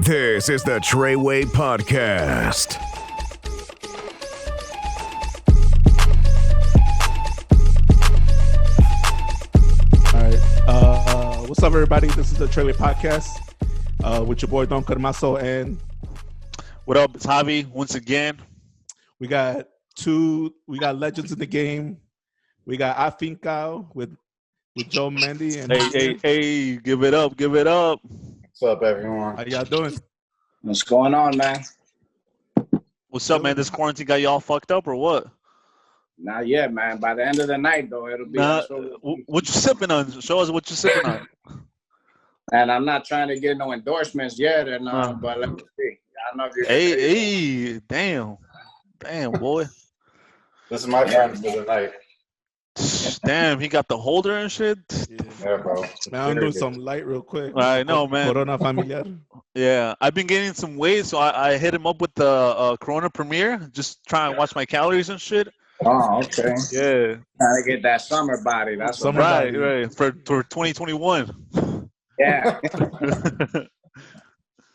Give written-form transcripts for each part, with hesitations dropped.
This is the Treyguey Podcast. All right. What's up, everybody? This is the Treyguey Podcast with your boy Don Carmaso, and What up? It's Javi once again. we got legends in the game. We got Afinca'o with Joe Mende and Hey, give it up. What's up, everyone? How y'all doing? What's going on, man? What's up, man? This quarantine got you all fucked up or what? Not yet, man. By the end of the night, though, it'll be. What you sipping on? Show us what you sipping on. And I'm not trying to get no endorsements yet, but let me see. I don't know if you're. Hey, damn, boy. This is my friend for the night. Damn, he got the holder and shit. Yeah, bro. Man, I'm doing some light real quick. I know, man. Corona familiar. Yeah, I've been gaining some weight, so I hit him up with the Corona Premier, just try and watch my calories and shit. Oh, okay. Yeah. Trying to get that summer body. That's Summer what body. Right. For 2021. Yeah.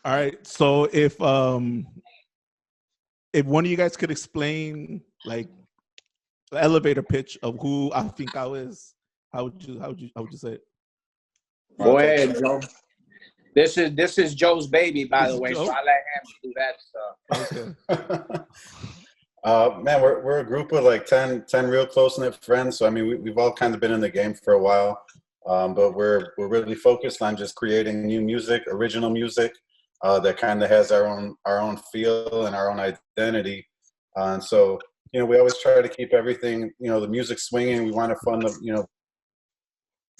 All right. So if one of you guys could explain like the elevator pitch of who Afinca'o is, how would you say it? Go ahead, Joe. This is Joe's baby, by the way, Joe? so I let him do that stuff. Okay. Man, we're a group of like 10 real close-knit friends. So, I mean, we've all kind of been in the game for a while. But we're really focused on just creating new music, original music that kind of has our own feel and our own identity. And so, we always try to keep everything, the music swinging. We want it fun to,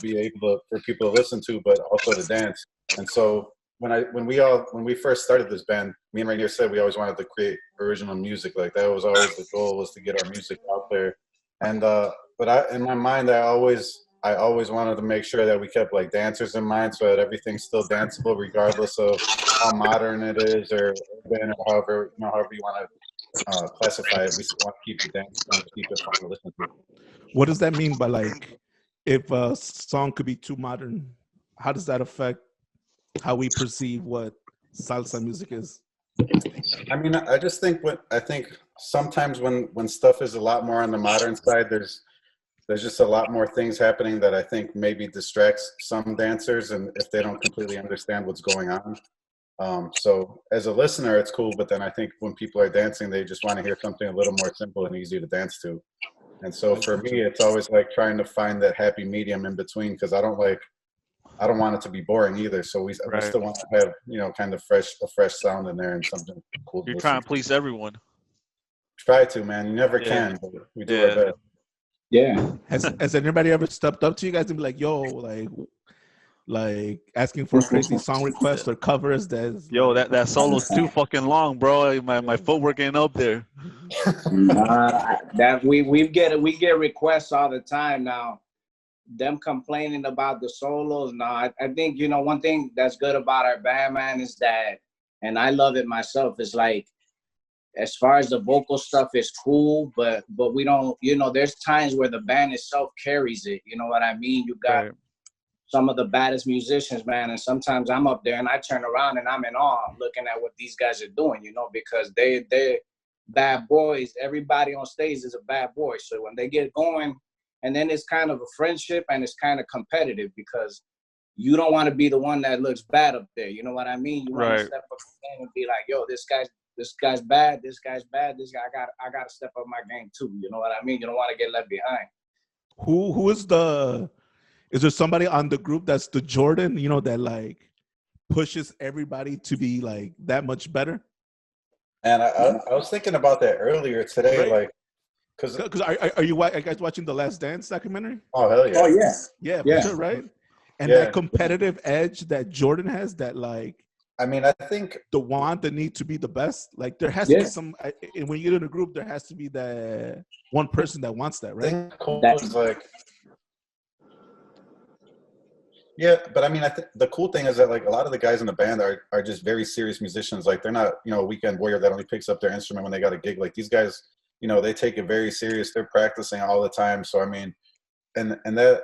be able for people to listen to, but also to dance. And so when we first started this band, me and Rainier said we always wanted to create original music. Like that was always the goal, was to get our music out there. And but in my mind, I always wanted to make sure that we kept like dancers in mind, so that everything's still danceable regardless of how modern it is or urban or however you want to classify it. We still want to keep it dance and keep it fun to listen to. What does that mean by like if a song could be too modern? How does that affect how we perceive what salsa music is? I mean, I just think sometimes when stuff is a lot more on the modern side, there's just a lot more things happening that I think maybe distracts some dancers, and if they don't completely understand what's going on. So as a listener, it's cool, but then I think when people are dancing, they just want to hear something a little more simple and easy to dance to. And so for me, it's always like trying to find that happy medium in between, because I don't want it to be boring either. So we still want to have, kind of a fresh sound in there and something cool. You're trying to please everyone. Try to, man. You never can, but we do our best. Yeah. Has anybody ever stepped up to you guys and be like, yo, like asking for crazy song requests or covers? That solo's too fucking long, bro. My footwork ain't up there. That we get requests all the time now. Them complaining about the solos. Now, I think, one thing that's good about our band, man, is that, and I love it myself, is like, as far as the vocal stuff is cool, but we don't, there's times where the band itself carries it. You know what I mean? You got some of the baddest musicians, man, and sometimes I'm up there and I turn around and I'm in awe looking at what these guys are doing, because they're bad boys. Everybody on stage is a bad boy. So when they get going, and then it's kind of a friendship and it's kind of competitive, because you don't want to be the one that looks bad up there. You know what I mean? You want to step up and be like, yo, this guy's bad. This guy's bad. This guy, I got to step up my game too. You know what I mean? You don't want to get left behind. Who is there somebody on the group that's the Jordan, that like pushes everybody to be like that much better? And I was thinking about that earlier today, right. Like, because are you guys watching the Last Dance documentary? Oh hell yeah! Oh yeah, yeah, for sure, right? And that competitive edge that Jordan has, that like, I mean, I think the need to be the best. Like there has to be some, and when you get in a group, there has to be that one person that wants that, right? That's like, yeah, but I mean, I think the cool thing is that like a lot of the guys in the band are just very serious musicians. Like they're not, a weekend warrior that only picks up their instrument when they got a gig. Like these guys, they take it very serious. They're practicing all the time. So I mean, and that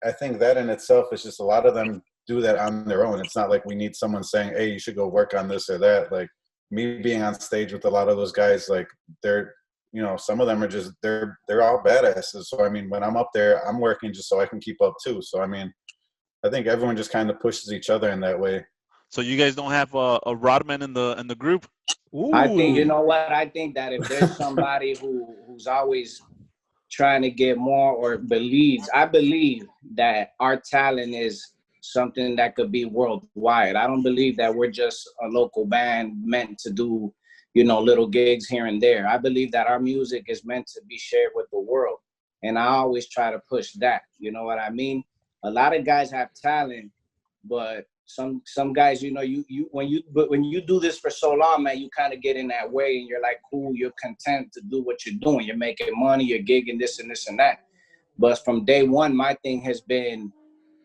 I think that in itself is just a lot of them do that on their own. It's not like we need someone saying, hey, you should go work on this or that. Like me being on stage with a lot of those guys, like they're, you know, some of them are just, they're all badasses. So, I mean, when I'm up there, I'm working just so I can keep up too. So, I mean, I think everyone just kind of pushes each other in that way. So you guys don't have a Rodman in the group? Ooh. I think, you know what? I think that if there's somebody who's always trying to get more or believes, I believe that our talent is something that could be worldwide. I don't believe that we're just a local band meant to do, you know, little gigs here and there. I believe that our music is meant to be shared with the world. And I always try to push that. You know what I mean? A lot of guys have talent, but some guys, you know, when you do this for so long, man, you kind of get in that way and you're like, cool, you're content to do what you're doing. You're making money, you're gigging this and this and that. But from day one, my thing has been,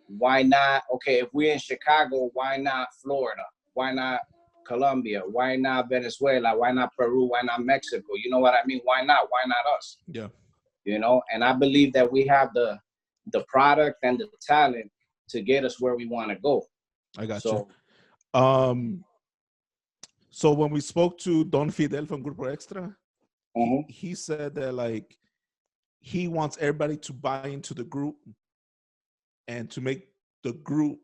why not? Okay, if we're in Chicago, why not Florida? Why not Colombia? Why not Venezuela? Why not Peru? Why not Mexico? You know what I mean? Why not? Why not us? Yeah. You know, and I believe that we have the product and the talent to get us where we want to go. I got you. So when we spoke to Don Fidel from Grupo Extra, he said that like he wants everybody to buy into the group and to make the group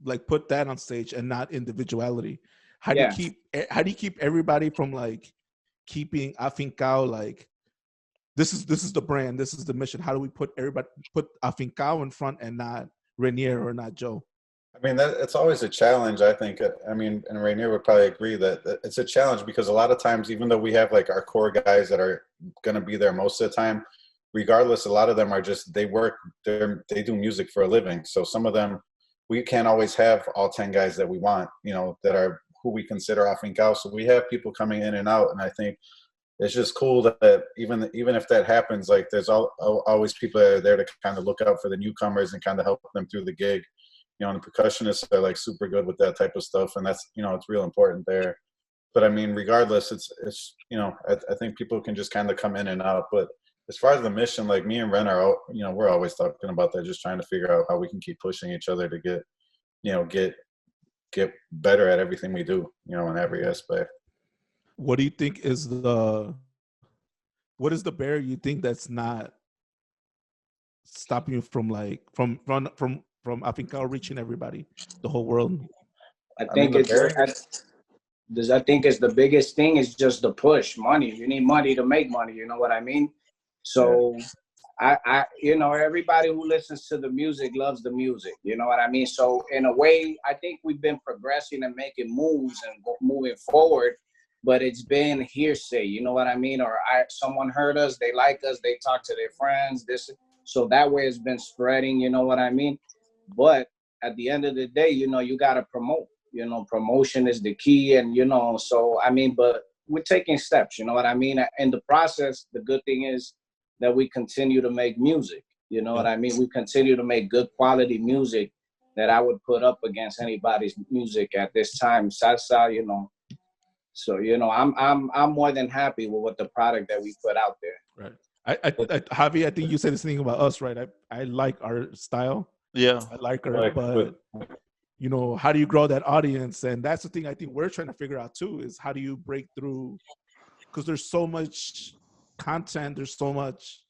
like put that on stage and not individuality. How do you keep everybody from like keeping Afinca'o like this is the brand, this is the mission? How do we put Afinca'o in front and not Rainier or not Joe? I mean, it's always a challenge, I think. I mean, and Rainier would probably agree that it's a challenge because a lot of times, even though we have like our core guys that are going to be there most of the time, regardless, a lot of them are just, they do music for a living. So some of them, we can't always have all 10 guys that we want, you know, that are who we consider Afinca'o. So we have people coming in and out. And I think it's just cool that even if that happens, like there's always people that are there to kind of look out for the newcomers and kind of help them through the gig. You know, and the percussionists are like super good with that type of stuff, and that's, you know, it's real important there. But I mean, regardless, it's you know, I think people can just kind of come in and out. But as far as the mission, like me and Ren are, you know, we're always talking about that, just trying to figure out how we can keep pushing each other to get, you know, get better at everything we do, you know, in every aspect. What do you think is the barrier you think that's not stopping you from like from Afinca'o reaching everybody, the whole world? I think it's the biggest thing is just the push, money. You need money to make money. You know what I mean? So I you know, everybody who listens to the music loves the music. You know what I mean? So in a way, I think we've been progressing and making moves and moving forward, but it's been hearsay. You know what I mean? Or someone heard us, they like us, they talk to their friends. So that way it's been spreading. You know what I mean? But at the end of the day, you know, you got to promote, you know, promotion is the key. And, you know, so, I mean, but we're taking steps, you know what I mean? In the process, the good thing is that we continue to make music, you know what I mean? We continue to make good quality music that I would put up against anybody's music at this time. Salsa, you know. So, you know, I'm more than happy with what the product that we put out there. Right. Javi, I think you said this thing about us, right? I like our style. Yeah, I like her, but you know, how do you grow that audience? And that's the thing I think we're trying to figure out too, is how do you break through? Because there's so much content, there's so much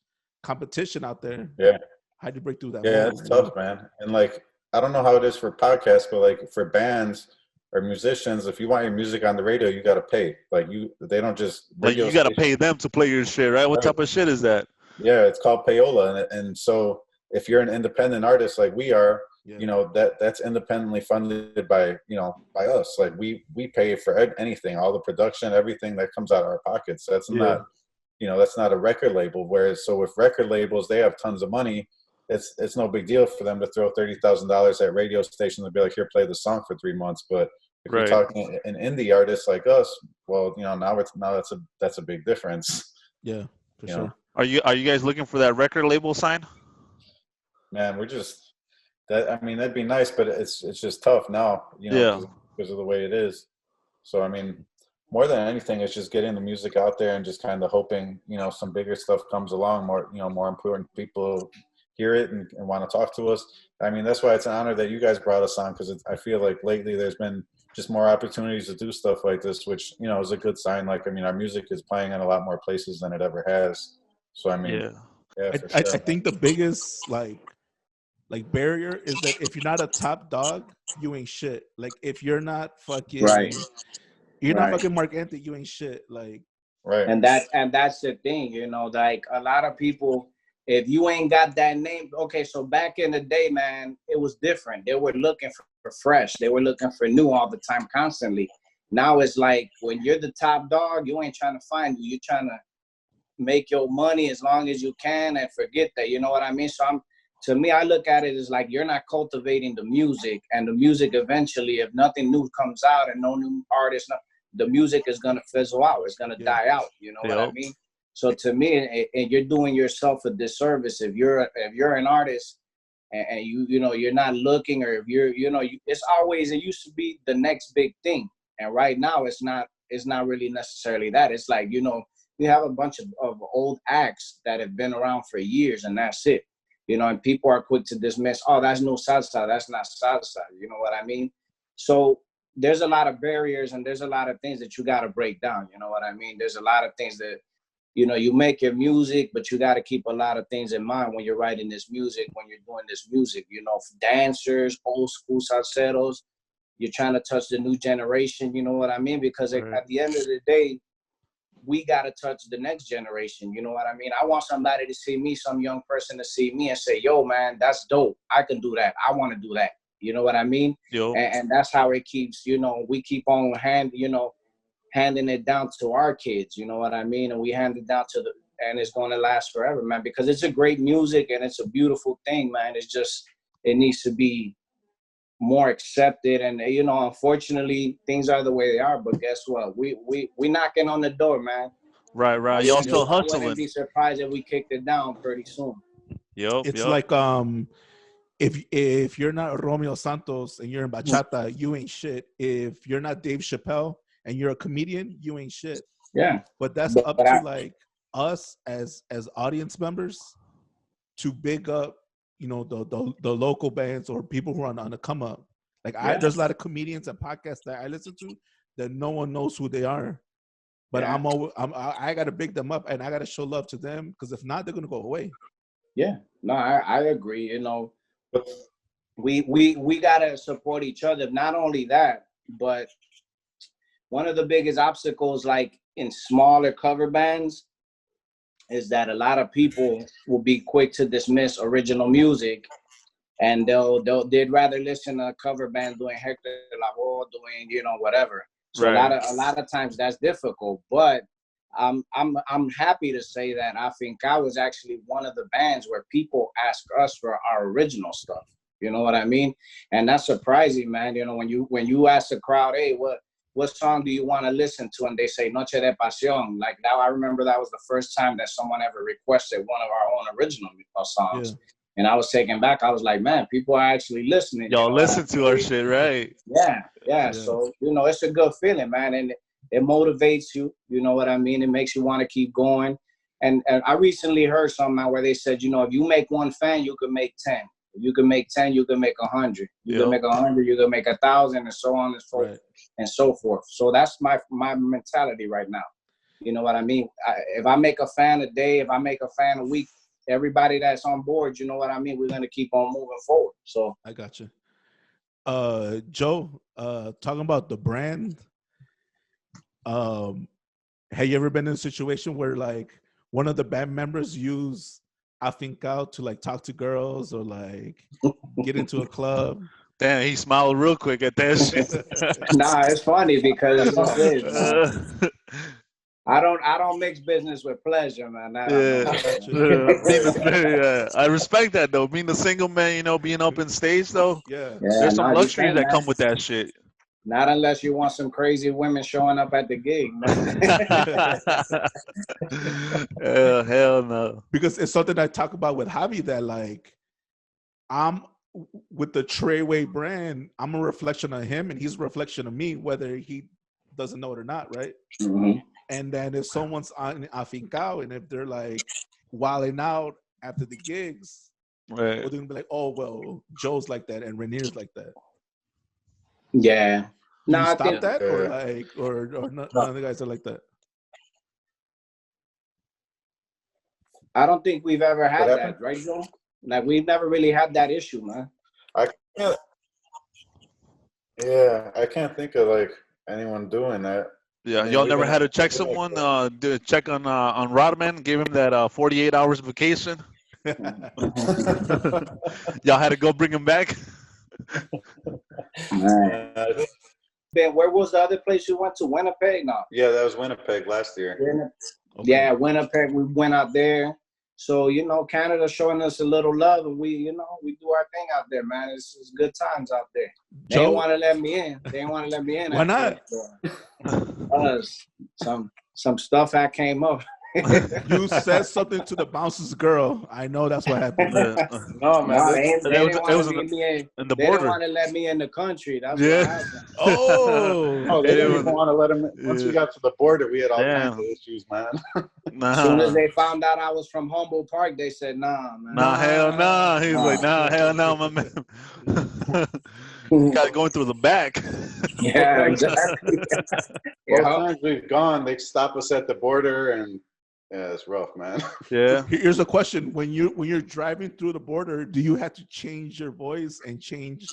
competition out there. Yeah. How do you break through that? Yeah, it's tough, man. And like, I don't know how it is for podcasts, but like for bands or musicians, if you want your music on the radio, you got to pay. Like they don't just. Like you got to pay them to play your shit, right? What type of shit is that? Yeah, it's called payola, and so if you're an independent artist like we are, you know, that's independently funded by, you know, by us. Like we pay for anything, all the production, everything that comes out of our pockets. That's not, you know, that's not a record label. Whereas, so with record labels, they have tons of money. It's no big deal for them to throw $30,000 at radio stations and be like, here, play the song for 3 months. But if you're talking an indie artist like us, well, you know, now that's a big difference. Yeah, for sure. Are you guys looking for that record label sign? Man, we're just that. I mean, that'd be nice, but it's just tough now, you know, because of the way it is. So I mean, more than anything, it's just getting the music out there and just kind of hoping, you know, some bigger stuff comes along. More important people hear it and want to talk to us. I mean, that's why it's an honor that you guys brought us on, because I feel like lately there's been just more opportunities to do stuff like this, which, you know, is a good sign. Like, I mean, our music is playing in a lot more places than it ever has. So, I mean, yeah, for I sure. think the biggest like barrier is that if you're not a top dog, you ain't shit. Like if you're not fucking you're not fucking Marc Anthony, you ain't shit. Like and that's the thing, you know, like a lot of people, if you ain't got that name, okay, so back in the day, man, it was different. They were looking for fresh. They were looking for new all the time, constantly. Now it's like when you're the top dog, you ain't trying to find you. You're trying to make your money as long as you can and forget that. You know what I mean? So to me, I look at it as like you're not cultivating the music, and the music eventually, if nothing new comes out and no new artists, the music is gonna fizzle out. It's gonna die out. You know what I mean? So to me, and you're doing yourself a disservice if you're an artist and you know you're not looking, or if you're, you know, it's always, it used to be the next big thing, and right now it's not really necessarily that. It's like, you know, we have a bunch of old acts that have been around for years, and that's it. You know, and people are quick to dismiss, oh, that's no salsa, that's not salsa. You know what I mean? So there's a lot of barriers, and there's a lot of things that you got to break down. You know what I mean? There's a lot of things that, you know, you make your music, but you got to keep a lot of things in mind when you're writing this music, when you're doing this music. You know, dancers, old school salseros, you're trying to touch the new generation. You know what I mean? Because at the end of the day, we got to touch the next generation. You know what I mean? I want somebody to see me, some young person to see me and say, yo, man, that's dope. I can do that. I want to do that. You know what I mean? And that's how it keeps, you know, we keep on handing it down to our kids. You know what I mean? And we hand it down to and it's going to last forever, man, because it's a great music and it's a beautiful thing, man. It's just, it needs to be more accepted. And, you know, unfortunately, things are the way they are. But guess what? We knocking on the door, man. Right. Y'all still hustling. I wouldn't be surprised if we kicked it down pretty soon. It's like if you're not Romeo Santos and you're in bachata, you ain't shit. If you're not Dave Chappelle and you're a comedian, you ain't shit. Yeah. But that's up to like us as audience members to big up, you know, the local bands or people who are on the come up. Like there's a lot of comedians and podcasts that I listen to that no one knows who they are. But I gotta big them up and I gotta show love to them, because if not, they're gonna go away. Yeah, no, I agree. You know, we gotta support each other. Not only that, but one of the biggest obstacles, like in smaller cover bands, is that a lot of people will be quick to dismiss original music, and they'd rather listen to a cover band doing Hector Lavoe, doing, you know, whatever. So a lot of times that's difficult. But I'm happy to say that Afinca'o was actually one of the bands where people ask us for our original stuff. You know what I mean? And that's surprising, man. You know, when you ask the crowd, hey, what song do you want to listen to? And they say Noche de Pasión. Like, now I remember that was the first time that someone ever requested one of our own original songs. Yeah. And I was taken back. I was like, man, people are actually listening. Y'all listen to our shit, right? Yeah. So, you know, it's a good feeling, man. And it motivates you. You know what I mean? It makes you want to keep going. And I recently heard something where they said, you know, if you make one fan, you can make 10. If you can make 10, you can make 100. You can make 100, you can make 1,000, and so on and so forth. And so forth. So that's my mentality right now. You know what I mean? If I make a fan a day, if I make a fan a week, everybody that's on board, you know what I mean? We're going to keep on moving forward. So I got you. Joe, talking about the brand, have you ever been in a situation where like one of the band members use Afinca'o to like talk to girls or like get into a club? Damn, he smiled real quick at that shit. Nah, it's funny because I don't mix business with pleasure, man. I respect that though. Being a single man, you know, being up in stage though. There's some luxuries that come with that shit. Not unless you want some crazy women showing up at the gig, man. Hell no. Because it's something I talk about with Javi, that like I'm with the Treyguey brand, I'm a reflection of him and he's a reflection of me, whether he doesn't know it or not, right? Mm-hmm. And then if someone's on Afinca'o and if they're like wilding out after the gigs, Right. Or they're gonna be like, oh well, Joe's like that and Rainier's like that. Yeah. Do No, you I stop think that, or like, or none of the guys are like that? I don't think we've ever had that, right, Joe? Like we've never really had that issue, man. I can't. Yeah, I can't think of like anyone doing that. Yeah, I mean, y'all we've never been- had to check someone, do a check on Rodman, give him that 48 hours vacation. Y'all had to go bring him back. Man. Ben, where was the other place you went to? Winnipeg? No. Yeah, that was Winnipeg last year. Okay. Yeah, Winnipeg. We went out there. So, you know, Canada showing us a little love, and we, you know, we do our thing out there, man. It's good times out there. They didn't want to let me in. They didn't want to let me in. Why not? Some stuff that came up. You said something to the bouncer's girl. I know that's what happened. No, man. No, they didn't want to in the They border. didn't want to let me in the country. That's what Yeah. happened. Oh, They didn't even want to let him. Once we Yeah. got to the border, we had all Damn. kinds of issues, man. As soon as they found out I was from Humboldt Park, they said, "Nah, man." Nah, hell nah. He's like, nah, hell no, my man. Got going through the back. Yeah, exactly. Both times we've gone, they stop us at the border, and yeah, it's rough, man. Yeah. here's a question: when you're driving through the border, do you have to change your voice and change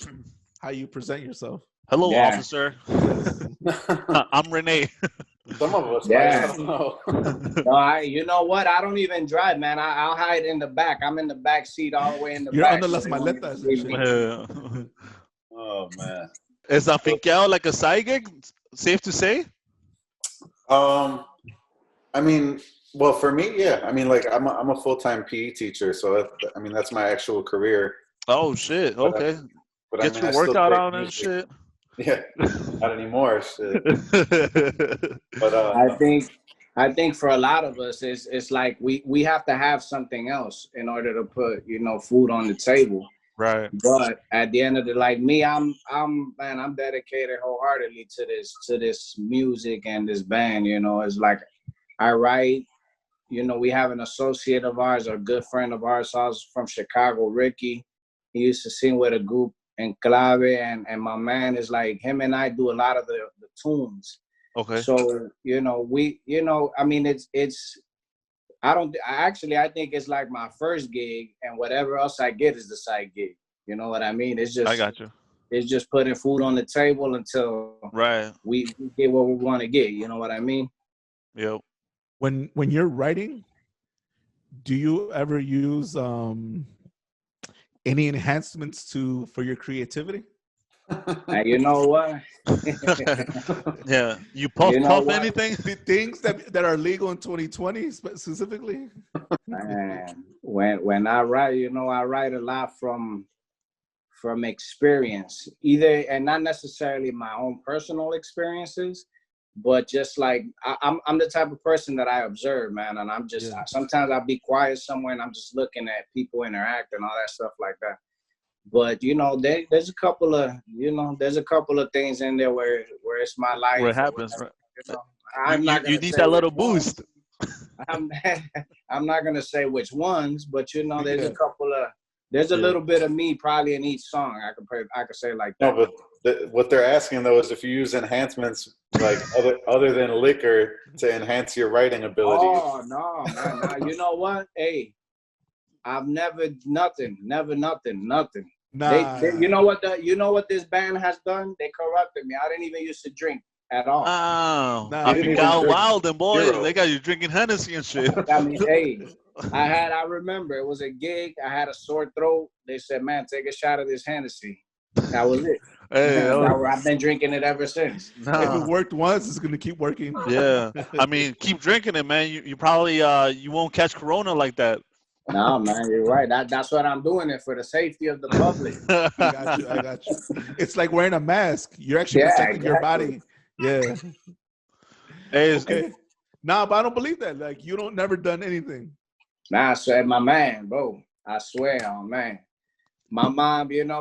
how you present yourself? Hello, Yeah. officer. I'm Renee. Some of us, Yeah. I don't know. No, you know what? I don't even drive, man. I'll hide in the back. I'm in the back seat all the way in the You're back. under las so they won't even maletas see and me. Yeah. Oh man. Is Afinca'o like a side gig? Safe to say? I mean, well, for me, yeah. I mean, like, I'm a full-time PE teacher, so that's my actual career. Oh shit. Okay. But Get I your still workout create on and music. shit. Yeah, not anymore. Shit. But I think for a lot of us, it's like we have to have something else in order to put, you know, food on the table. Right. But at the end of the, like me, I'm dedicated wholeheartedly to this music and this band. You know, it's like I write. You know, we have an associate of ours, a good friend of ours, also from Chicago, Ricky. He used to sing with a group in Clave, and my man is like, him and I do a lot of the tunes. Okay. So, you know, I mean, I think it's like my first gig, and whatever else I get is the side gig. You know what I mean? It's just, I got you. It's just putting food on the table until Right. we get what we want to get. You know what I mean? Yep. When you're writing, do you ever use any enhancements for your creativity? And you know what? Yeah. You puff anything? The things that are legal in 2020 specifically? Man, when I write, you know, I write a lot from experience, either, and not necessarily my own personal experiences, but just like I'm the type of person that I observe, man, and I'm just sometimes I'll be quiet somewhere and I'm just looking at people interact and all that stuff like that. But you know, there's a couple of things in there where it's my life. Where it happens, right? You know, I'm not gonna you need say that little which ones. boost. I'm not gonna say which ones, but you know, there's a little bit of me probably in each song. I could say like that. No, but what they're asking though is if you use enhancements like other than liquor to enhance your writing ability. Oh no, man! Now, you know what? Hey, I've never nothing. Nah. You know what this band has done? They corrupted me. I didn't even used to drink at all. Oh, Nah, Afinca'o wild and boy, zero. they got you drinking Hennessy and shit. I mean, hey, I remember it was a gig. I had a sore throat. They said, "Man, take a shot of this Hennessy." That was it. Hey, I've been drinking it ever since. If it worked once, it's gonna keep working. Yeah, I mean, keep drinking it, man. You probably you won't catch corona like that. No, man, you're right. That's what I'm doing it for the safety of the public. I got you. It's like wearing a mask. You're actually protecting your body. Yeah. Hey, Okay. Nah, but I don't believe that. Like you don't never done anything. Nah, I swear, my man, bro. I swear, oh man. My mom, you know,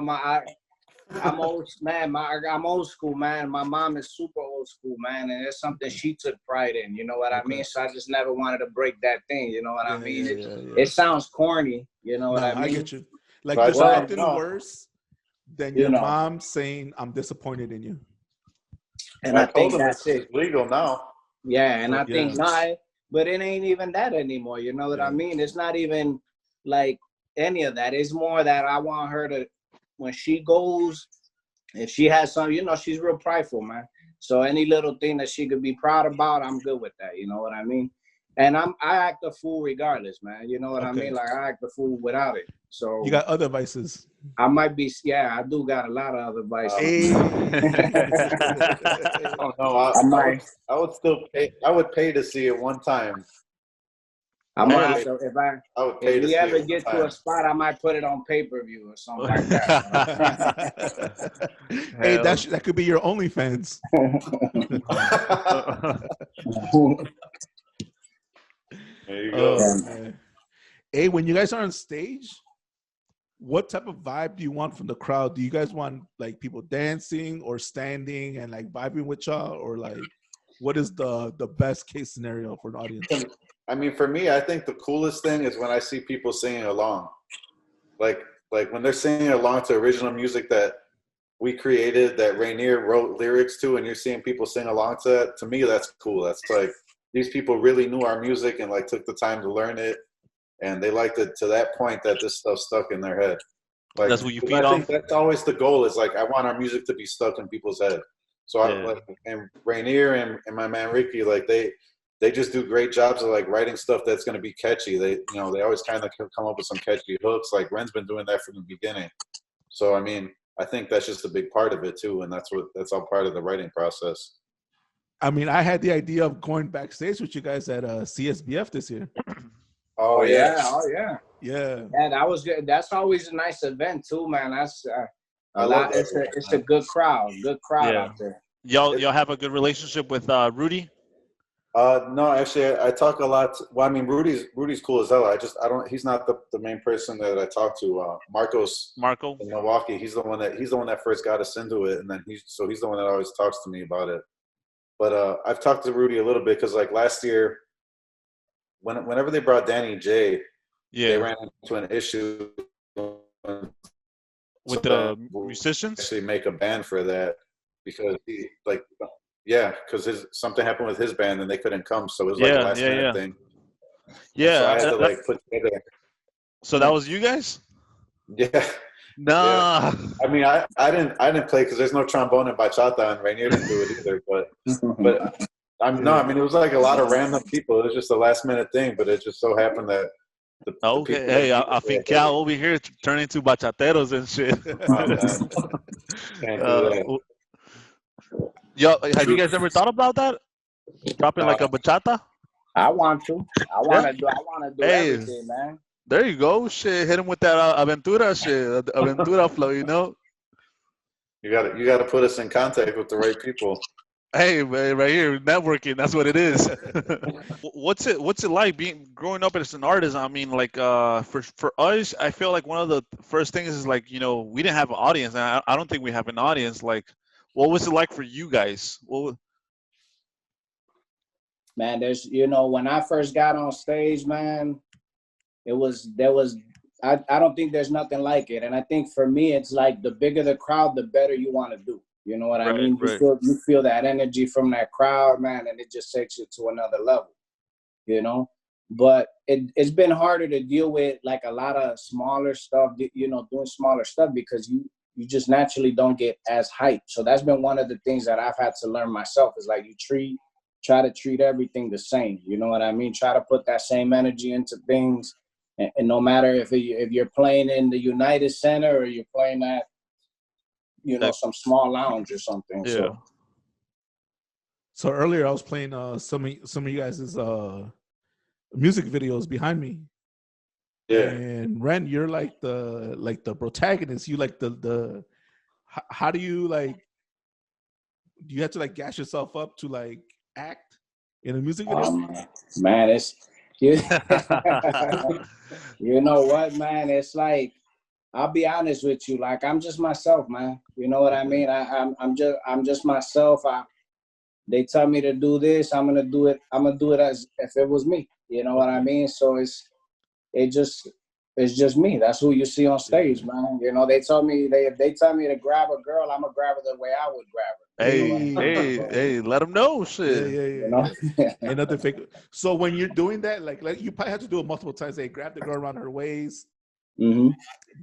I'm old, man. I'm old school, man. My mom is super old school, man, and it's something she took pride in. You know what I mean? So I just never wanted to break that thing. You know what I mean? It sounds corny. You know what I mean? I get you. Like, But there's well, nothing no. worse than You your know. mom saying, "I'm disappointed in you." And I told think him that's it. it's legal now. Yeah, and I think Yeah. but it ain't even that anymore. You know what I Yeah. mean? It's not even like any of that. It's more that I want her to, when she goes, if she has some, you know, she's real prideful, man. So any little thing that she could be proud about, I'm good with that. You know what I mean? And I act a fool regardless, man. You know what I Okay. mean? Like, I act a fool without it. So You got other vices. I might be, yeah, I do got a lot of other vices. Hey. Oh no, I would still pay. I would pay to see it one time. I might Hey, have to, I would pay if to we see ever it one get to time. a spot, I might put it on pay-per-view or something like that. Hey, that could be your OnlyFans. There you go. Man. Hey, when you guys are on stage, what type of vibe do you want from the crowd? Do you guys want like people dancing or standing and like vibing with y'all, or like what is the best case scenario for an audience? I mean, for me, I think the coolest thing is when I see people singing along, like when they're singing along to original music that we created, that Rainier wrote lyrics to, and you're seeing people sing along to that. To me, that's cool. That's like these people really knew our music and like took the time to learn it, and they liked it to that point that this stuff stuck in their head. Like, that's what you feed I off. think that's always the goal. Is like I want our music to be stuck in people's head. So I like, and Rainier and my man Ricky, like they just do great jobs of like writing stuff that's going to be catchy. They always kind of come up with some catchy hooks. Like Ren's been doing that from the beginning. So I mean, I think that's just a big part of it too, and that's all part of the writing process. I mean, I had the idea of going backstage with you guys at CSBF this year. Oh yeah. Yeah. Yeah, that was good. That's always a nice event too, man. That's I love that. It's a good crowd out there. Y'all have a good relationship with Rudy? No, actually, I talk a lot. Well, I mean, Rudy's cool as hell. He's not the main person that I talk to. Marco in Milwaukee. He's the one that first got us into it, and then he's the one that always talks to me about it. But I've talked to Rudy a little bit because like last year, whenever they brought Danny J, they ran into an issue with the musicians. Actually, make a band for that because because something happened with his band and they couldn't come, so it was like a last minute thing. Yeah, so I had to like put together. So that was you guys? Yeah. Nah. Yeah. I mean, I didn't play because there's no trombone in bachata, and Rainier didn't do it either. But I mean, it was like a lot of random people. It was just a last minute thing, but it just so happened that. Hey, Afinca'o over here turning into bachateros and shit. Can't do that. Yo, have you guys ever thought about that? Dropping like a bachata? I want to. I want to do everything, man. There you go. Shit, hit him with that aventura shit, aventura flow. You know. You got to put us in contact with the right people. Hey, man, right here, networking. That's what it is. What's it like growing up as an artist? I mean, like for us, I feel like one of the first things is like, you know, we didn't have an audience, and I don't think we have an audience. Like, what was it like for you guys? Man, when I first got on stage, man, I don't think there's nothing like it. And I think for me, it's like the bigger the crowd, the better you want to do. You know what I mean? You feel that energy from that crowd, man, and it just takes you to another level, you know? But it's been harder to deal with like a lot of smaller stuff, you know, doing smaller stuff because you just naturally don't get as hyped. So that's been one of the things that I've had to learn myself is like try to treat everything the same. You know what I mean? Try to put that same energy into things. And no matter if you're playing in the United Center or you're playing at, you know, some small lounge or something. Yeah. So earlier I was playing some of you guys' music videos behind me. Yeah. And Ren, you're like the protagonist. You like the how do you have to like gas yourself up to like act in a music video? Man, it's you know what, man? It's like, I'll be honest with you. Like, I'm just myself, man. You know what I mean? I'm just myself. They tell me to do this, I'm gonna do it. I'm gonna do it as if it was me. You know what I mean? So it's just me. That's who you see on stage, man. You know, they told me if they tell me to grab a girl, I'm gonna grab her the way I would grab her. Hey, let them know, shit. Yeah. You know? Ain't nothing fake. So when you're doing that, like you probably have to do it multiple times. They grab the girl around her waist. Mm-hmm.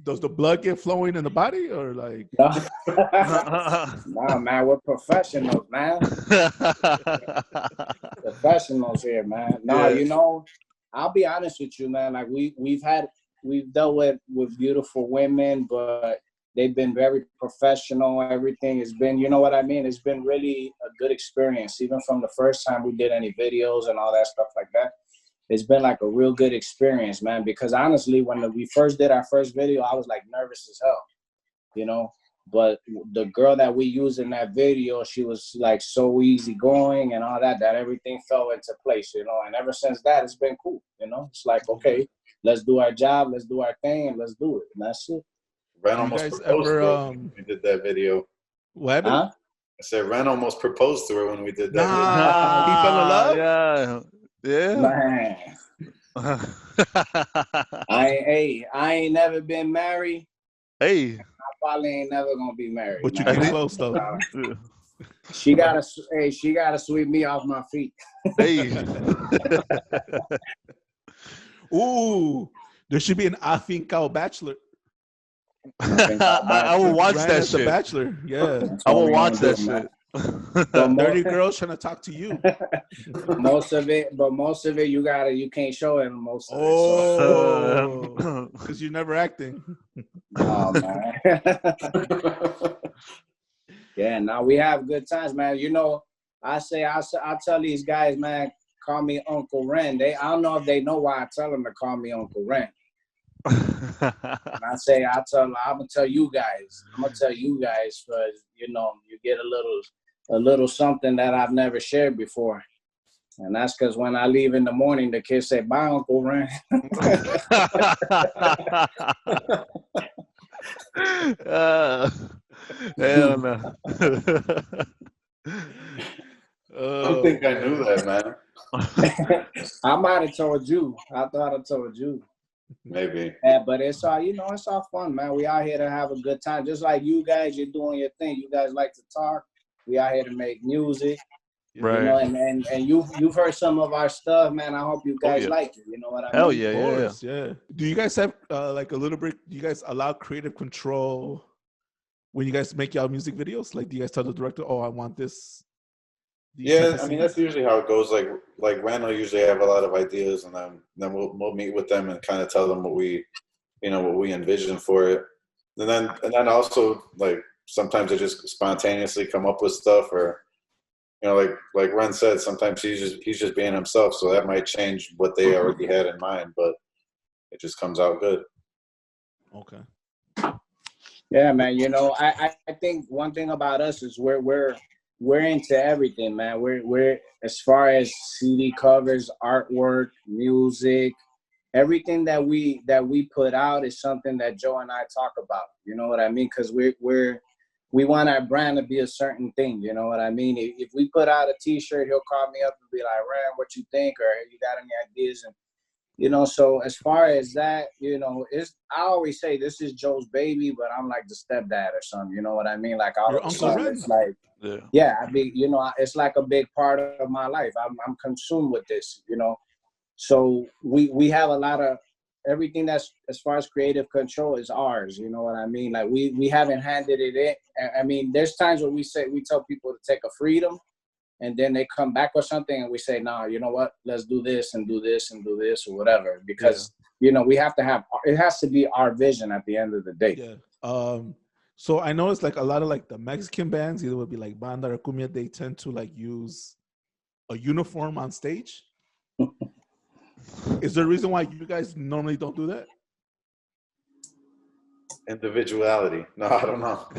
Does the blood get flowing in the body, or like? No. Nah, man, we're professionals, man. Professionals here, man. No, you know, I'll be honest with you, man. Like we've dealt with beautiful women, but they've been very professional. Everything has been, you know what I mean? It's been really a good experience, even from the first time we did any videos and all that stuff like that. It's been like a real good experience, man, because honestly, when we first did our first video, I was like nervous as hell, you know, but the girl that we used in that video, she was like so easygoing and all that everything fell into place, you know, and ever since that, it's been cool, you know. It's like, okay, let's do our job, let's do our thing, and let's do it, and that's it. Ren almost proposed to her when we did that video. What? Huh? I said Ren almost proposed to her when we did that video. He fell in love? Yeah. Man. I ain't never been married. Hey. I probably ain't never gonna be married. But you get close though. She gotta sweep me off my feet. Hey. Ooh, there should be an Afinca'o Bachelor. I will watch that shit. The Bachelor, yeah. I will watch that shit. Dirty girls trying to talk to you. Most of it, you can't show it most of it. Oh, because you're never acting. Oh man. Yeah, now we have good times, man. You know, I tell these guys, man, call me Uncle Ren. I don't know if they know why I tell them to call me Uncle Ren. And I'm gonna tell you guys, because you know, you get a little something that I've never shared before. And that's because when I leave in the morning, the kids say, "Bye, Uncle Ren." Hell no. I don't think I knew that, man. I might have told you. I thought I told you. Maybe. Yeah, but it's all, you know, it's all fun, man. We out here to have a good time. Just like you guys, you're doing your thing. You guys like to talk. We out here to make music. Right. You know, and you've heard some of our stuff, man. I hope you guys like it. You know what I mean? Hell yeah, yeah. Do you guys have like a little bit? Do you guys allow creative control when you guys make y'all music videos? Like, do you guys tell the director, "Oh, I want this"? Yeah, I mean that's usually how it goes. Like Ren will usually have a lot of ideas, and then we'll meet with them and kind of tell them what we envision for it. And then also like sometimes they just spontaneously come up with stuff, or you know, like Ren said, sometimes he's just being himself, so that might change what they already had in mind, but it just comes out good. Okay. Yeah, man. You know, I think one thing about us is we're into everything, man. We're as far as CD covers, artwork, music, everything that we put out is something that Joe and I talk about. You know what I mean? Because we want our brand to be a certain thing. You know what I mean? If we put out a T-shirt, he'll call me up and be like, "Ren, what you think? Or you got any ideas?" And you know, so as far as that, you know, I always say this is Joe's baby, but I'm like the stepdad or something. You know what I mean? Like all of a sudden, it's like, yeah, I mean, you know, it's like a big part of my life. I'm consumed with this, you know. So we have a lot of everything that's as far as creative control is ours. You know what I mean? Like we haven't handed it in. I mean, there's times where we tell people to take a freedom, and then they come back with something and we say, "Nah, you know what? Let's do this and do this and do this or whatever." Because you know, we have to have it has to be our vision at the end of the day. Yeah. So I noticed like a lot of like the Mexican bands, either would be like banda or cumbia, they tend to like use a uniform on stage. Is there a reason why you guys normally don't do that? Individuality. No, I don't know.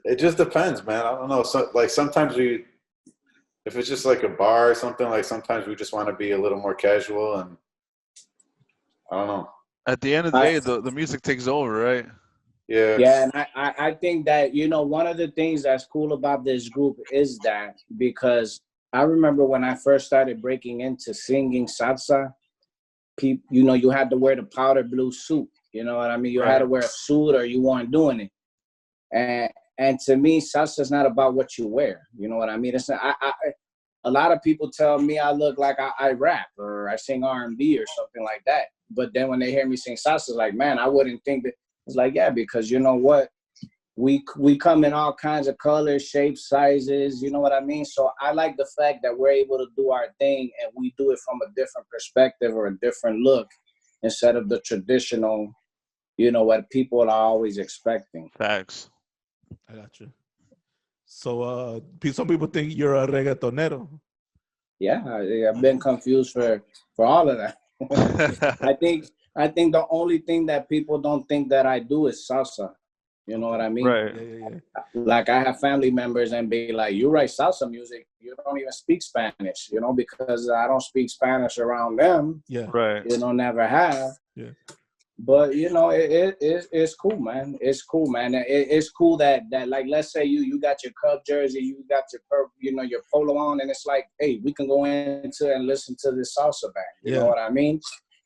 It just depends, man. I don't know. So, like sometimes if it's just like a bar or something, like sometimes we just want to be a little more casual, and I don't know. At the end of the day, the music takes over, right? Yeah. Yeah, and I think that, you know, one of the things that's cool about this group is that, because I remember when I first started breaking into singing salsa, people, you know, you had to wear the powder blue suit. You know what I mean? You had to wear a suit or you weren't doing it. And to me, salsa is not about what you wear. You know what I mean? It's not, a lot of people tell me I look like I rap or I sing R&B or something like that. But then when they hear me sing salsa, it's like, man, I wouldn't think that. It's like, yeah, because you know what? We come in all kinds of colors, shapes, sizes, you know what I mean? So I like the fact that we're able to do our thing and we do it from a different perspective or a different look instead of the traditional, you know, what people are always expecting. Facts. I got you. So some people think you're a reggaetonero. Yeah, I've been confused for all of that. I think the only thing that people don't think that I do is salsa. You know what I mean? Right. Yeah. Like I have family members and be like, you write salsa music, you don't even speak Spanish, you know, because I don't speak Spanish around them. Yeah. Right. You know, never have. Yeah. But you know, it's cool, man. It's cool, man. It's cool that like, let's say you got your Cub jersey, you got your your polo on, and it's like, hey, we can go into and listen to this salsa band. You know what I mean?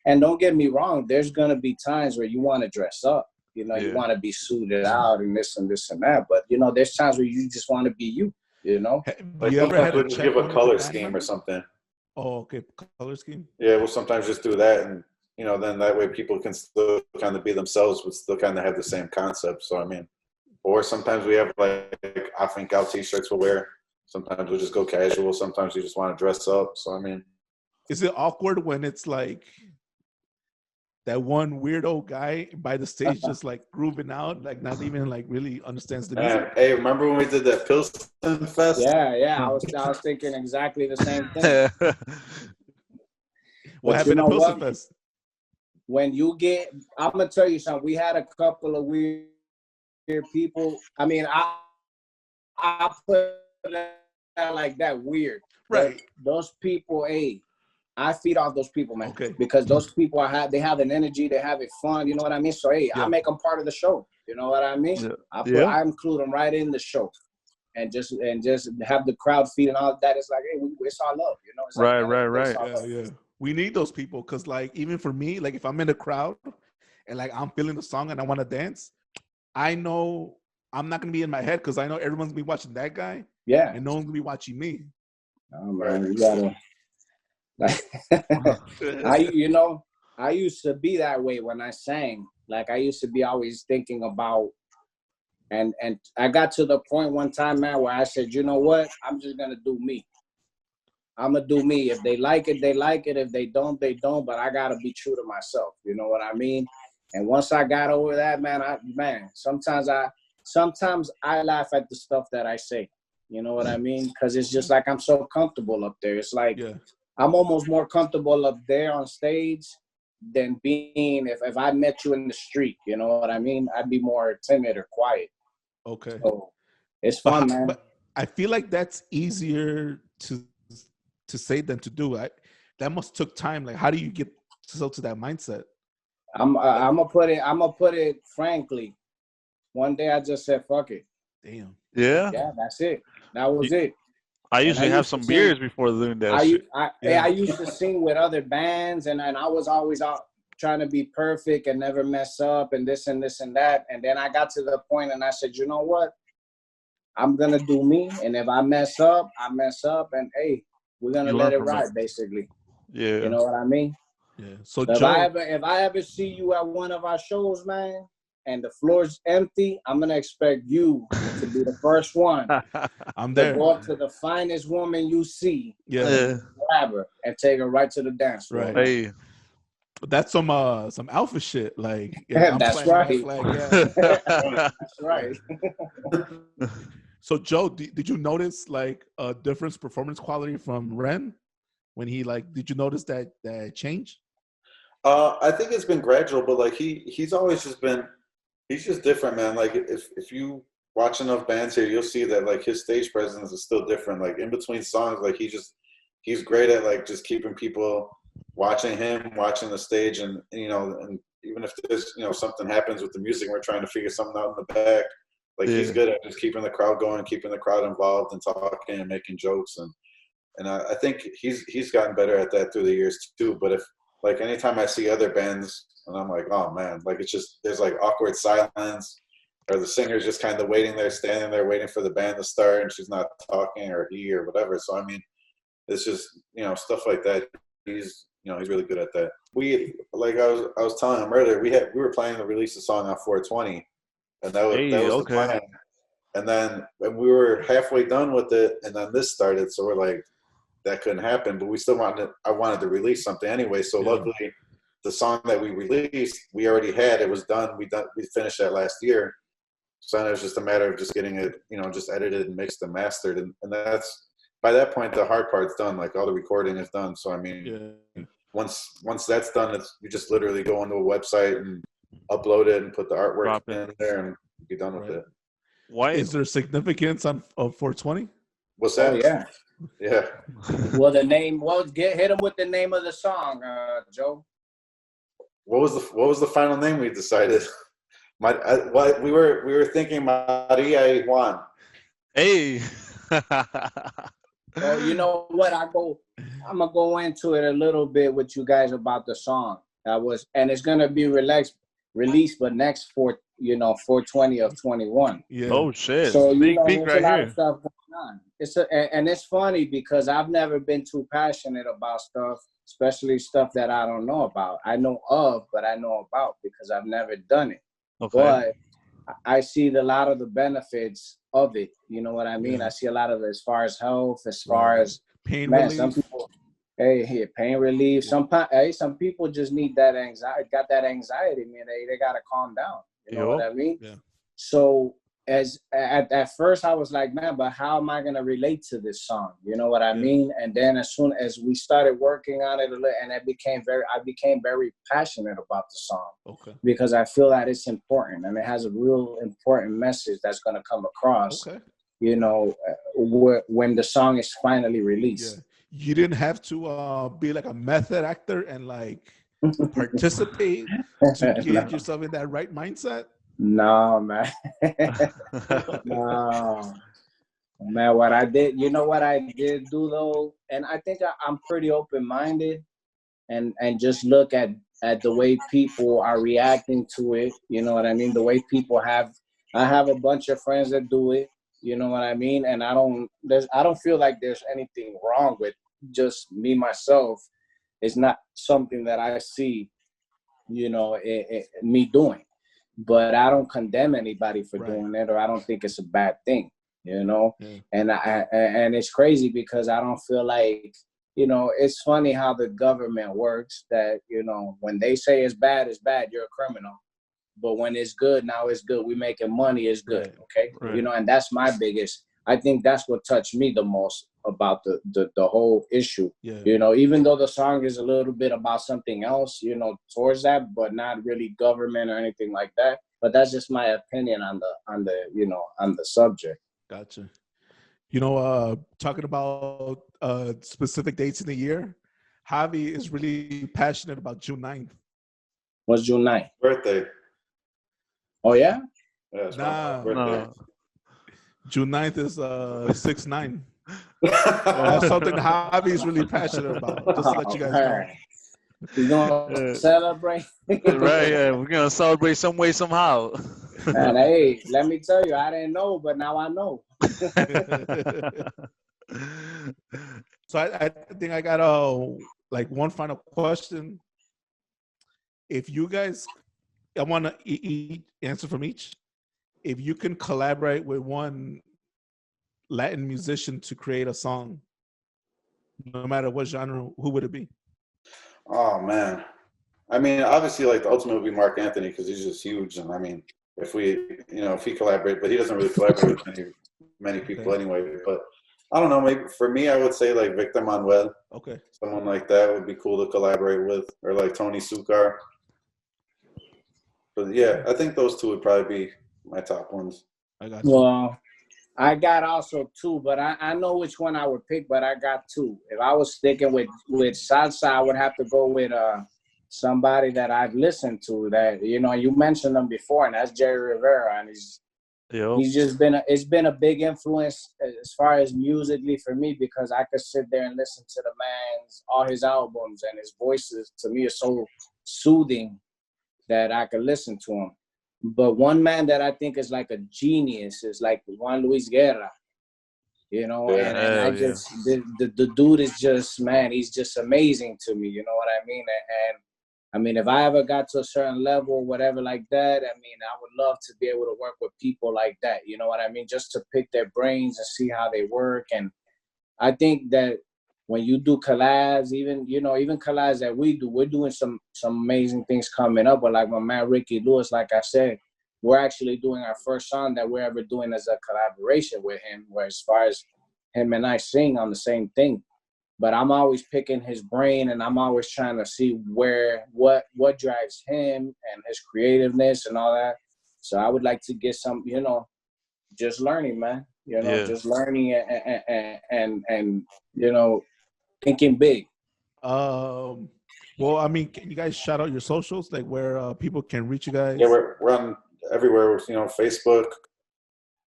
And don't get me wrong, there's gonna be times where you want to dress up. You know, you want to be suited out and this and that. But you know, there's times where you just want to be you. You know, like you ever had to give a color scheme or something? Oh, okay, color scheme. Yeah, we'll sometimes just do that, and you know, then that way people can still kind of be themselves, but still kind of have the same concept. So I mean, or sometimes we have like Afinca'o t-shirts we'll wear. Sometimes we'll just go casual. Sometimes you just want to dress up. So I mean, is it awkward when it's like that one weirdo guy by the stage just like grooving out, like not even like really understands the music? Hey, remember when we did that Pilsen Fest? Yeah. I was thinking exactly the same thing. What happened at Pilsen Fest? When you get, I'm gonna tell you something. We had a couple of weird people. I mean, I put that like that weird. Right. But those people, hey, I feed off those people, man. Okay. Because those people they have an energy, they have it fun. You know what I mean? So hey, I make them part of the show. You know what I mean? Yeah. I include them right in the show, and just have the crowd feed and all that. It's like, hey, it's all love. You know? It's right. Yeah. We need those people because, like, even for me, like, if I'm in the crowd and like I'm feeling the song and I want to dance, I know I'm not gonna be in my head because I know everyone's gonna be watching that guy. Yeah. And no one's gonna be watching me. Oh man, you gotta. I used to be that way when I sang. Like I used to be always thinking about, and I got to the point one time, man, where I said, you know what? I'm just gonna do me. I'm gonna do me. If they like it, they like it. If they don't, they don't. But I gotta be true to myself. You know what I mean? And once I got over that, man, sometimes I laugh at the stuff that I say. You know what I mean? Because it's just like I'm so comfortable up there. It's like I'm almost more comfortable up there on stage than being if I met you in the street. You know what I mean? I'd be more timid or quiet. Okay. So it's fun, man. But I feel like that's easier to say than to do. That must took time. Like, how do you get to that mindset? I'm gonna put it frankly. One day I just said, "Fuck it." Damn. Yeah. Yeah, that's it. That was it. I usually have some beers before doing that. I used to sing with other bands, and I was always out trying to be perfect and never mess up, and this and that. And then I got to the point, and I said, "You know what? I'm gonna do me, and if I mess up, I mess up, and hey, we're gonna let it ride, basically." Yeah. You know what I mean? Yeah. So if I ever see you at one of our shows, man, and the floor's empty, I'm gonna expect you to be the first one. I'm there. To go up to the finest woman you see, grab her, and take her right to the dance floor. Right. Hey. That's some alpha shit. Like, that's right. That's right. So Joe, did you notice like a difference performance quality from Ren when he did you notice that change? I think it's been gradual, but like he's always just been, he's just different, man. Like if you watch enough bands here, you'll see that like his stage presence is still different. Like in between songs, like he's great at like just keeping people watching him, watching the stage, and and even if there's something happens with the music, we're trying to figure something out in the back. Like he's good at just keeping the crowd going, keeping the crowd involved, and talking and making jokes, and I think he's gotten better at that through the years too. But like anytime I see other bands and I'm like, oh man, like it's just, there's like awkward silence, or the singer's just kind of waiting there, standing there waiting for the band to start and she's not talking, or he or whatever. So I mean, it's just, you know, stuff like that. He's really good at that. We, like I was telling him earlier, we were planning to release a song on 420, and that was the plan. And then when we were halfway done with it, and then this started, so we're like, that couldn't happen. But we still I wanted to release something anyway. So luckily, the song that we released, we already had. It was done. We finished that last year. So then it was just a matter of just getting it, you know, just edited and mixed and mastered, and that's, by that point, the hard part's done. Like all the recording is done. So I mean, once that's done, you just literally go onto a website and upload it and put the artwork in there and be done with it. Why is there significance of 420? What's that? Oh yeah. Yeah. Well, the name. Well, hit him with the name of the song, Joe. What was the final name we decided? We were thinking Maria y Juan. Hey. Well, you know what? I'm gonna go into it a little bit with you guys about the song. And it's gonna be released, but next 420 of 21. Yeah. Oh shit! So big there's right a lot here. of stuff going on. And it's funny because I've never been too passionate about stuff, especially stuff that I don't know about. I know of, but I know about because I've never done it. Okay. But I see a lot of the benefits of it. You know what I mean? I see a lot of it as far as health, as far as pain relief. Some people, pain relief. Some people just need that anxiety. Got that anxiety, man. They gotta calm down. You know what I mean? Yeah. So at first I was like, man, but how am I gonna relate to this song? You know what I mean? And then as soon as we started working on it, and I became very passionate about the song. Okay. Because I feel that it's important and it has a real important message that's gonna come across. Okay. You know, when the song is finally released. Yeah. You didn't have to be like a method actor and like participate to get yourself in that right mindset. No, man. No. Man, what I did, you know what I did do though? And I think I'm pretty open-minded and just look at the way people are reacting to it. You know what I mean? The way people I have a bunch of friends that do it. You know what I mean? And I don't feel like there's anything wrong with just me, myself. It's not something that I see, you know, me doing. But I don't condemn anybody for doing it, or I don't think it's a bad thing, you know. And and it's crazy because I don't feel like, you know, it's funny how the government works. That, you know, when they say it's bad, you're a criminal. But when it's good, now it's good. We making money, it's good, okay. You know, and that's my biggest. I think that's what touched me the most about the whole issue. You know, even though the song is a little bit about something else, you know, towards that, but not really government or anything like that. But that's just my opinion on the subject. Gotcha. You know, talking about specific dates in the year, Javi is really passionate about June 9th. What's June 9th? Birthday. Oh yeah? Yeah, it's my birthday. No. June 9th is 6/9. That's something Javi's really passionate about. Just to let you guys know. We're gonna celebrate. Right, yeah. We're gonna celebrate some way, somehow. And hey, let me tell you, I didn't know, but now I know. So I think I got like one final question. If you guys, I want to answer from each. If you can collaborate with one Latin musician to create a song, no matter what genre, who would it be? Oh man, I mean, obviously, like the ultimate would be Marc Anthony because he's just huge, and I mean, if he collaborate, but he doesn't really collaborate with many people anyway. But I don't know, maybe for me, I would say like Victor Manuel. Okay, someone like that would be cool to collaborate with, or like Tony Sucar. But yeah, I think those two would probably be my top ones. I got you. Well, I got also two, but I know which one I would pick, but I got two. If I was sticking with salsa, I would have to go with somebody that I've listened to that, you know, you mentioned them before, and that's Jerry Rivera, and He's just it's been a big influence as far as musically for me, because I could sit there and listen to the man's all his albums, and his voices to me is so soothing that I could listen to him. But one man that I think is like a genius is like Juan Luis Guerra, and I just the dude is just, man, he's just amazing to me. You know what I mean? And I mean, if I ever got to a certain level or whatever like that, I mean, I would love to be able to work with people like that. You know what I mean? Just to pick their brains and see how they work. And I think that when you do collabs, even collabs that we do, we're doing some amazing things coming up. But like my man Ricky Lewis, like I said, we're actually doing our first song that we're ever doing as a collaboration with him, where as far as him and I sing on the same thing. But I'm always picking his brain, and I'm always trying to see what drives him and his creativeness and all that. So I would like to get some, just learning, man. Just learning and thinking big. Well, I mean, can you guys shout out your socials, like where people can reach you guys? Yeah, we're on everywhere. Facebook.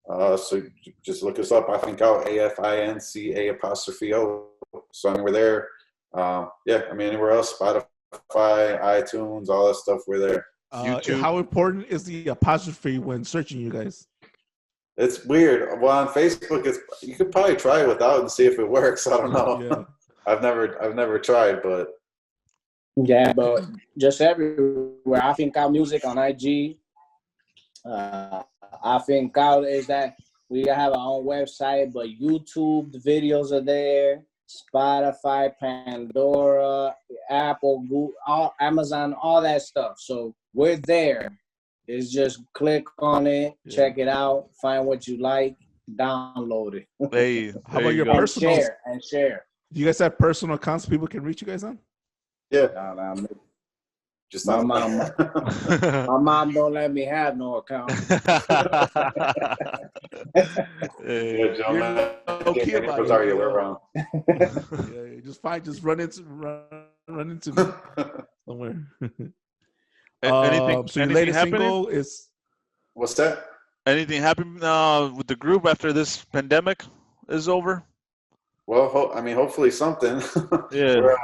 So just look us up. Afinca'o, AFINCA''O. So I mean, we're there. Anywhere else, Spotify, iTunes, all that stuff, we're there. YouTube. How important is the apostrophe when searching you guys? It's weird. Well, on Facebook, you could probably try it without and see if it works. I don't know. Yeah. I've never tried, but yeah, but just everywhere. Afinca'o Music on IG. Afinca'o is that we have our own website, but YouTube, the videos are there. Spotify, Pandora, Apple, Google, Amazon, all that stuff. So we're there. It's just click on it, check it out, find what you like, download it. Hey, how about your personal? Share. Do you guys have personal accounts people can reach you guys on? Yeah. Just my mom. My mom don't let me have no account. Yeah, Joe, man. Rosario, we're wrong. Just run into me somewhere. Anything? So your latest single is? What's that? Anything happen with the group after this pandemic is over? Well, hopefully something. Yeah.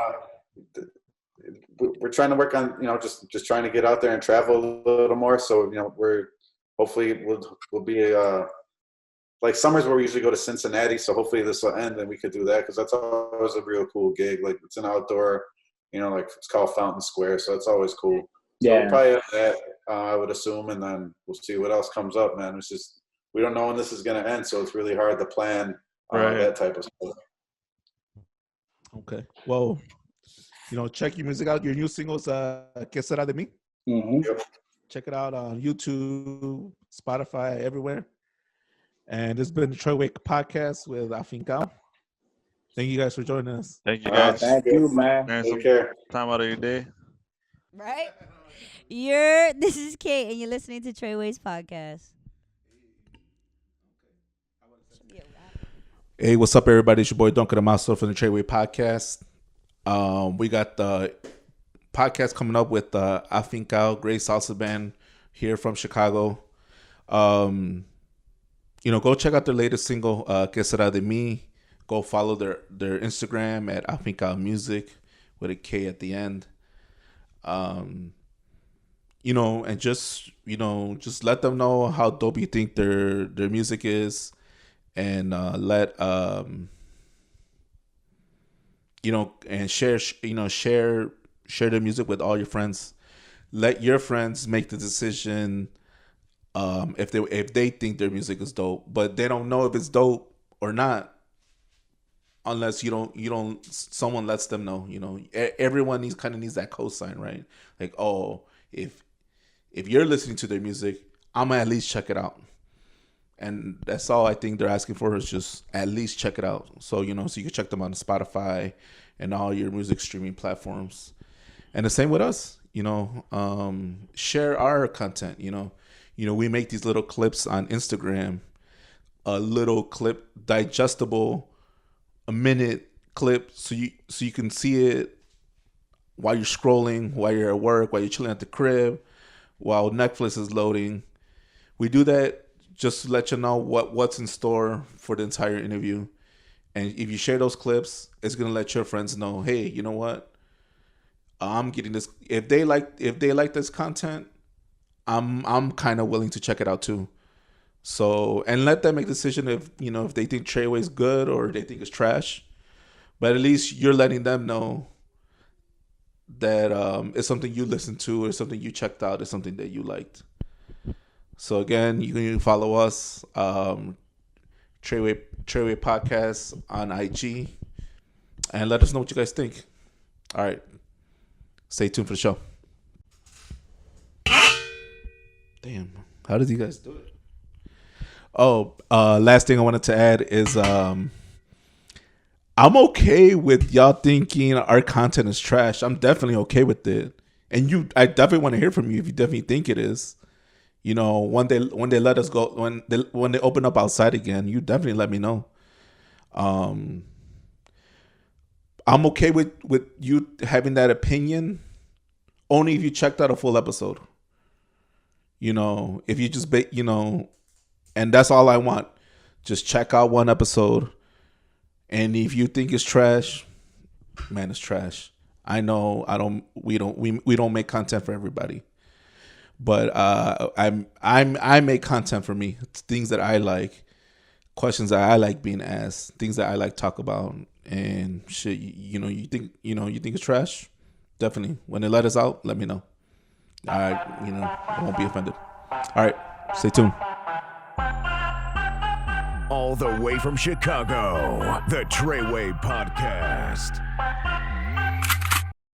We're trying to work on, just trying to get out there and travel a little more. So, we're hopefully we'll be like summers where we usually go to Cincinnati. So hopefully this will end and we could do that, because that's always a real cool gig. Like it's an outdoor, like it's called Fountain Square. So it's always cool. So we'll probably have that, I would assume, and then we'll see what else comes up, man. It's just, we don't know when this is going to end. So it's really hard to plan that type of stuff. Okay. Well, check your music out. Your new singles, ¿Qué será de mí? Mm-hmm. Yep. Check it out on YouTube, Spotify, everywhere. And this has been the Treyguey podcast with Afinca'o. Thank you guys for joining us. Thank you guys. Thank you, man. Take care. Time out of your day. Right? This is Kate, and you're listening to Treyguey's podcast. Hey, what's up, everybody? It's your boy Duncan Amaso from the Treyguey podcast. We got the podcast coming up with Afinca'o, great salsa band here from Chicago. Go check out their latest single, ¿Qué será de mí? Go follow their Instagram at Afinca'o Music with a K at the end. And just let them know how dope you think their music is, and and share the music with all your friends. Let your friends make the decision if they think their music is dope, but they don't know if it's dope or not unless someone lets them know. Everyone needs that cosign, right? Like, oh, if you're listening to their music, I'm gonna at least check it out. And that's all I think they're asking for, is just at least check it out. So, so you can check them on Spotify and all your music streaming platforms. And the same with us, share our content. We make these little clips on Instagram, a little clip, digestible, a minute clip. So you can see it while you're scrolling, while you're at work, while you're chilling at the crib, while Netflix is loading. We do that just to let you know what's in store for the entire interview. And if you share those clips, it's gonna let your friends know, hey, you know what? I'm getting this. If they like this content, I'm kind of willing to check it out too. So, and let them make a decision if they think Treyguey is good or they think it's trash. But at least you're letting them know that it's something you listened to or something you checked out or something that you liked. So again, you can follow us, Treyguey Podcast on IG, and let us know what you guys think. All right, stay tuned for the show. Damn, how did you guys do it? Oh, last thing I wanted to add is I'm okay with y'all thinking our content is trash. I'm definitely okay with it, and I definitely want to hear from you if you definitely think it is. When they let us go, when they open up outside again, you definitely let me know. I'm okay with you having that opinion, only if you checked out a full episode. If you just and that's all I want. Just check out one episode, and if you think it's trash, man, it's trash. I know we don't make content for everybody. But I make content for me. It's things that I like, questions that I like being asked, things that I like talk about, and shit. You think it's trash? Definitely. When they let us out, let me know. I won't be offended. All right, stay tuned. All the way from Chicago, the Treyguey Podcast.